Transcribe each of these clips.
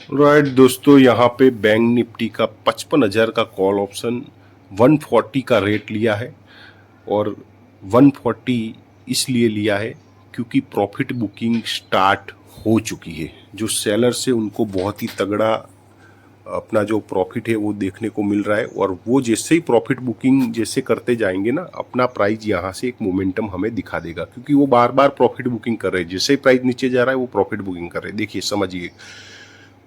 Right दोस्तों, यहाँ पे बैंक निफ्टी का 55,000 का कॉल ऑप्शन 140 का रेट लिया है। और 140 इसलिए लिया है क्योंकि प्रॉफिट बुकिंग स्टार्ट हो चुकी है। जो सेलर्स है उनको बहुत ही तगड़ा अपना जो प्रॉफिट है वो देखने को मिल रहा है। और वो जैसे ही प्रॉफिट बुकिंग जैसे करते जाएंगे ना, अपना प्राइस यहाँ से एक मोमेंटम हमें दिखा देगा, क्योंकि वो बार बार प्रॉफिट बुकिंग कर रहे हैं। जैसे ही प्राइस नीचे जा रहा है वो प्रॉफिट बुकिंग कर रहे हैं। देखिए, समझिए,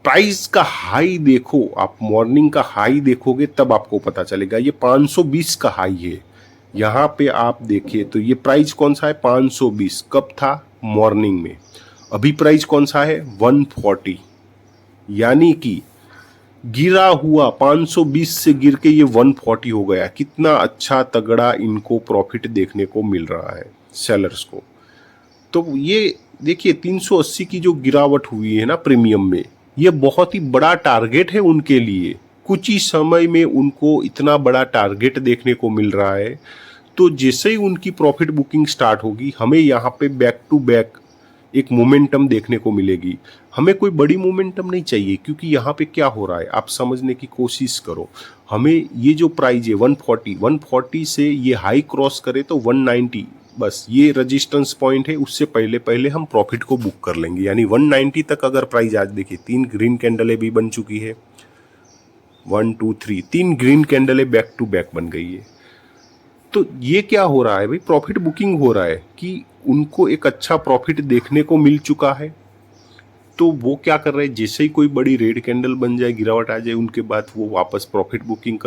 प्राइस का हाई देखो, आप मॉर्निंग का हाई देखोगे तब आपको पता चलेगा। ये 520 का हाई है। यहाँ पे आप देखिए तो ये प्राइस कौन सा है, 520 कब था, मॉर्निंग में। अभी प्राइस कौन सा है, 140। यानी कि गिरा हुआ 520 से गिर के ये 140 हो गया। कितना अच्छा तगड़ा इनको प्रॉफिट देखने को मिल रहा है सेलर्स को। तो ये देखिए 380 की जो गिरावट हुई है ना प्रीमियम में, ये बहुत ही बड़ा टारगेट है उनके लिए। कुछ ही समय में उनको इतना बड़ा टारगेट देखने को मिल रहा है। तो जैसे ही उनकी प्रॉफिट बुकिंग स्टार्ट होगी, हमें यहाँ पे बैक टू बैक एक मोमेंटम देखने को मिलेगी। हमें कोई बड़ी मोमेंटम नहीं चाहिए, क्योंकि यहाँ पे क्या हो रहा है आप समझने की कोशिश करो। हमें ये जो प्राइस है 140 से ये हाई क्रॉस करे तो 190, बस ये रेजिस्टेंस पॉइंट है। उससे पहले पहले हम प्रॉफिट को बुक कर लेंगे। यानी 190 तक अगर प्राइस, आज देखिए 3 ग्रीन कैंडलें भी बन चुकी है, 1 2 3, 3 ग्रीन कैंडलें बैक टू बैक बन गई है। तो ये क्या हो रहा है भाई, प्रॉफिट बुकिंग हो रहा है कि उनको एक अच्छा प्रॉफिट देखने को मिल चुका है। तो वो क्या कर रहे हैं, जैसे ही कोई बड़ी रेड कैंडल बन जाए, गिरावट आ जाए, उनके बाद वो वापस प्रॉफिट बुकिंग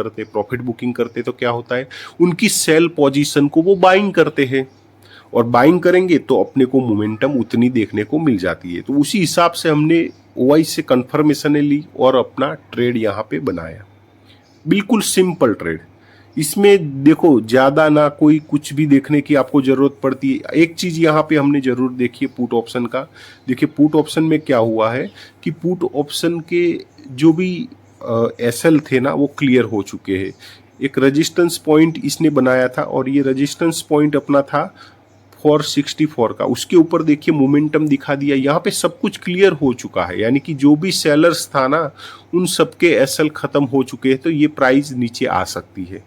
करते तो क्या होता है, उनकी सेल पोजीशन को वो बाइंग करते हैं। और बाइंग करेंगे तो अपने को मोमेंटम उतनी देखने को मिल जाती है। तो उसी हिसाब से हमने ओवाई से कंफर्मेशन ली और अपना ट्रेड यहाँ पे बनाया। बिल्कुल सिंपल ट्रेड। इसमें देखो ज़्यादा ना कोई कुछ भी देखने की आपको ज़रूरत पड़ती है। एक चीज़ यहाँ पे हमने ज़रूर देखी है पुट ऑप्शन का। देखिए पुट ऑप्शन में क्या हुआ है कि पुट ऑप्शन के जो भी एसएल थे ना, वो क्लियर हो चुके हैं। एक रेजिस्टेंस पॉइंट इसने बनाया था और ये रेजिस्टेंस पॉइंट अपना था 464 का। उसके ऊपर देखिए मोमेंटम दिखा दिया। यहाँ पे सब कुछ क्लियर हो चुका है, यानी कि जो भी सेलर्स था ना, उन सबके एसएल खत्म हो चुके हैं। तो ये प्राइस नीचे आ सकती है।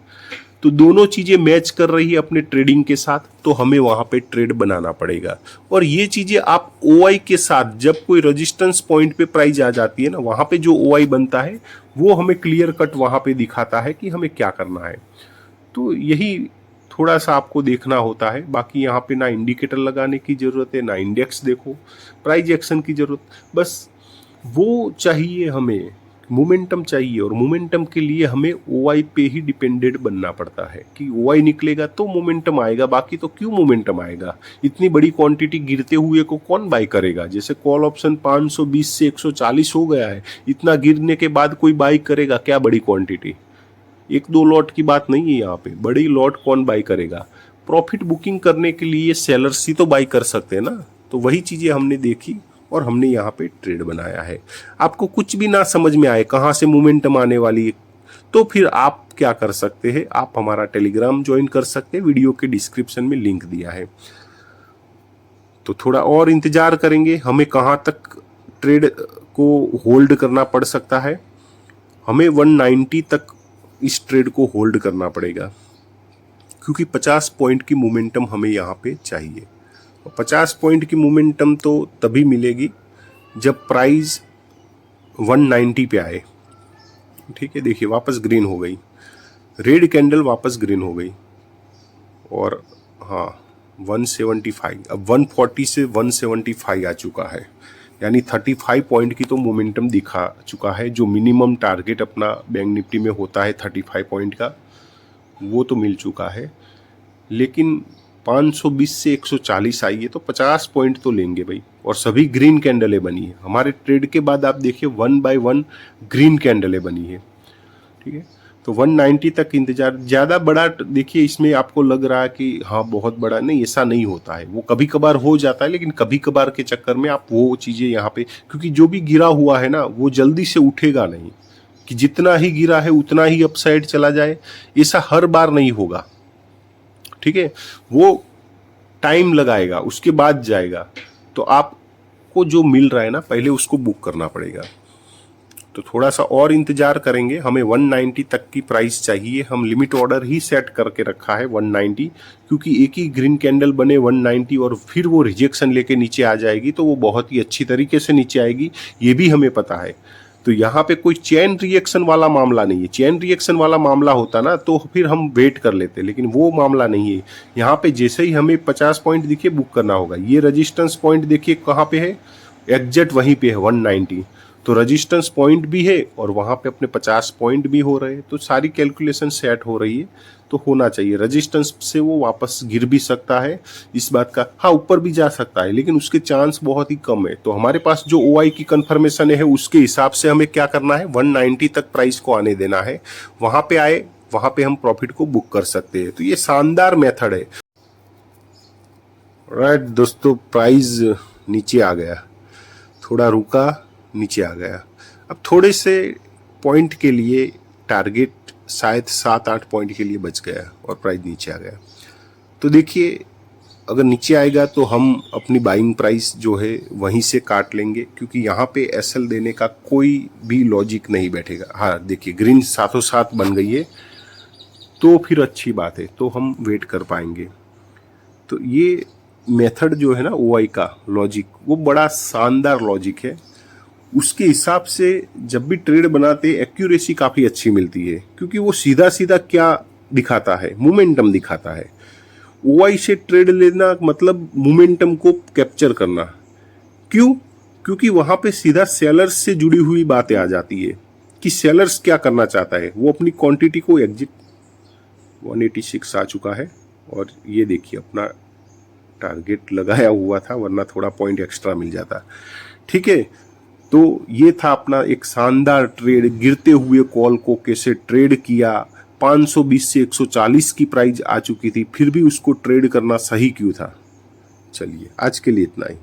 तो दोनों चीजें मैच कर रही है अपने ट्रेडिंग के साथ, तो हमें वहां पे ट्रेड बनाना पड़ेगा। और ये चीजें आप ओआई के साथ, जब कोई रेजिस्टेंस पॉइंट पे प्राइस आ जाती है ना, वहां पे जो ओआई बनता है वो हमें क्लियर कट वहां पे दिखाता है कि हमें क्या करना है। तो यही थोड़ा सा आपको देखना होता है। बाकी यहाँ पे ना इंडिकेटर लगाने की जरूरत है, ना इंडेक्स देखो, प्राइस एक्शन की जरूरत, बस वो चाहिए हमें, मोमेंटम चाहिए। और मोमेंटम के लिए हमें ओआई पे ही डिपेंडेंट बनना पड़ता है कि ओआई निकलेगा तो मोमेंटम आएगा। बाकी तो क्यों मोमेंटम आएगा, इतनी बड़ी क्वांटिटी गिरते हुए को कौन बाय करेगा। जैसे कॉल ऑप्शन 520 से 140 हो गया है, इतना गिरने के बाद कोई बाय करेगा क्या बड़ी क्वांटिटी। एक दो लॉट की बात नहीं है यहाँ पे, बड़ी लॉट कौन बाई करेगा। प्रॉफिट बुकिंग करने के लिए सेलर्स ही तो बाई कर सकते हैं ना। तो वही चीजें हमने देखी और हमने यहाँ पे ट्रेड बनाया है। आपको कुछ भी ना समझ में आए कहाँ से मोमेंटम आने वाली है, तो फिर आप क्या कर सकते हैं, आप हमारा टेलीग्राम ज्वाइन कर सकते हैं। वीडियो के डिस्क्रिप्शन में लिंक दिया है। तो थोड़ा और इंतजार करेंगे, हमें कहाँ तक ट्रेड को होल्ड करना पड़ सकता है। हमें 190 तक इस ट्रेड को होल्ड करना पड़ेगा, क्योंकि 50 पॉइंट की मोमेंटम हमें यहाँ पे चाहिए। और 50 पॉइंट की मोमेंटम तो तभी मिलेगी जब प्राइस 190 पे आए। ठीक है, देखिए वापस ग्रीन हो गई, रेड कैंडल वापस ग्रीन हो गई। और हाँ 175, अब 140 से 175 आ चुका है। यानी 35 पॉइंट की तो मोमेंटम दिखा चुका है। जो मिनिमम टारगेट अपना बैंक निफ्टी में होता है 35 पॉइंट का, वो तो मिल चुका है। लेकिन 520 से 140 आई है तो 50 पॉइंट तो लेंगे भाई। और सभी ग्रीन कैंडलें बनी है हमारे ट्रेड के बाद। आप देखिए 1 बाय 1 ग्रीन कैंडलें बनी है। ठीक है, तो 190 तक इंतजार। ज़्यादा बड़ा देखिए इसमें आपको लग रहा है कि हाँ बहुत बड़ा, नहीं, ऐसा नहीं होता है। वो कभी कभार हो जाता है, लेकिन कभी कभार के चक्कर में आप वो चीज़ें यहाँ पे, क्योंकि जो भी गिरा हुआ है ना वो जल्दी से उठेगा नहीं, कि जितना ही गिरा है उतना ही अपसाइड चला जाए, ऐसा हर बार नहीं होगा। ठीक है, वो टाइम लगाएगा, उसके बाद जाएगा। तो आपको जो मिल रहा है ना, पहले उसको बुक करना पड़ेगा। तो थोड़ा सा और इंतजार करेंगे, हमें 190 तक की प्राइस चाहिए। हम लिमिट ऑर्डर ही सेट करके रखा है 190, क्योंकि एक ही ग्रीन कैंडल बने 190 और फिर वो रिजेक्शन लेके नीचे आ जाएगी तो वो बहुत ही अच्छी तरीके से नीचे आएगी, ये भी हमें पता है। तो यहाँ पे कोई चेन रिएक्शन वाला मामला नहीं है। चेन रिएक्शन वाला मामला होता ना तो फिर हम वेट कर लेते, लेकिन वो मामला नहीं है। यहाँ पे जैसे ही हमें 50 पॉइंट दिखे बुक करना होगा। ये रजिस्टेंस पॉइंट देखिए कहाँ पे है, एग्जैक्ट वहीं पे है 190। तो रजिस्टेंस पॉइंट भी है और वहाँ पे अपने 50 पॉइंट भी हो रहे हैं, तो सारी कैलकुलेशन सेट हो रही है, तो होना चाहिए। रजिस्टेंस से वो वापस गिर भी सकता है, इस बात का, हाँ ऊपर भी जा सकता है, लेकिन उसके चांस बहुत ही कम है। तो हमारे पास जो OI की कंफर्मेशन है उसके हिसाब से हमें क्या करना है, 190 तक प्राइस को आने देना है। वहाँ पे आए, वहाँ पे हम प्रॉफिट को बुक कर सकते हैं। तो ये शानदार मेथड है। राइट दोस्तों, प्राइस नीचे आ गया, थोड़ा रुका, नीचे आ गया। अब थोड़े से पॉइंट के लिए टारगेट शायद 7-8 पॉइंट के लिए बच गया और प्राइस नीचे आ गया। तो देखिए, अगर नीचे आएगा तो हम अपनी बाइंग प्राइस जो है वहीं से काट लेंगे, क्योंकि यहाँ पे SL देने का कोई भी लॉजिक नहीं बैठेगा। हाँ देखिए, ग्रीन साथों साथ बन गई है तो फिर अच्छी बात है, तो हम वेट कर पाएंगे। तो ये मेथड जो है ना OI का लॉजिक, वो बड़ा शानदार लॉजिक है। उसके हिसाब से जब भी ट्रेड बनाते एक्यूरेसी काफ़ी अच्छी मिलती है, क्योंकि वो सीधा सीधा क्या दिखाता है, मोमेंटम दिखाता है। OI से ट्रेड लेना मतलब मोमेंटम को कैप्चर करना। क्यों? क्योंकि वहाँ पे सीधा सेलर्स से जुड़ी हुई बातें आ जाती है कि सेलर्स क्या करना चाहता है। वो अपनी क्वांटिटी को एग्जिट 186 आ चुका है और ये देखिए अपना टारगेट लगाया हुआ था, वरना थोड़ा पॉइंट एक्स्ट्रा मिल जाता। ठीक है, तो ये था अपना एक शानदार ट्रेड। गिरते हुए कॉल को कैसे ट्रेड किया, 520 से 140 की प्राइस आ चुकी थी, फिर भी उसको ट्रेड करना सही क्यों था। चलिए आज के लिए इतना ही।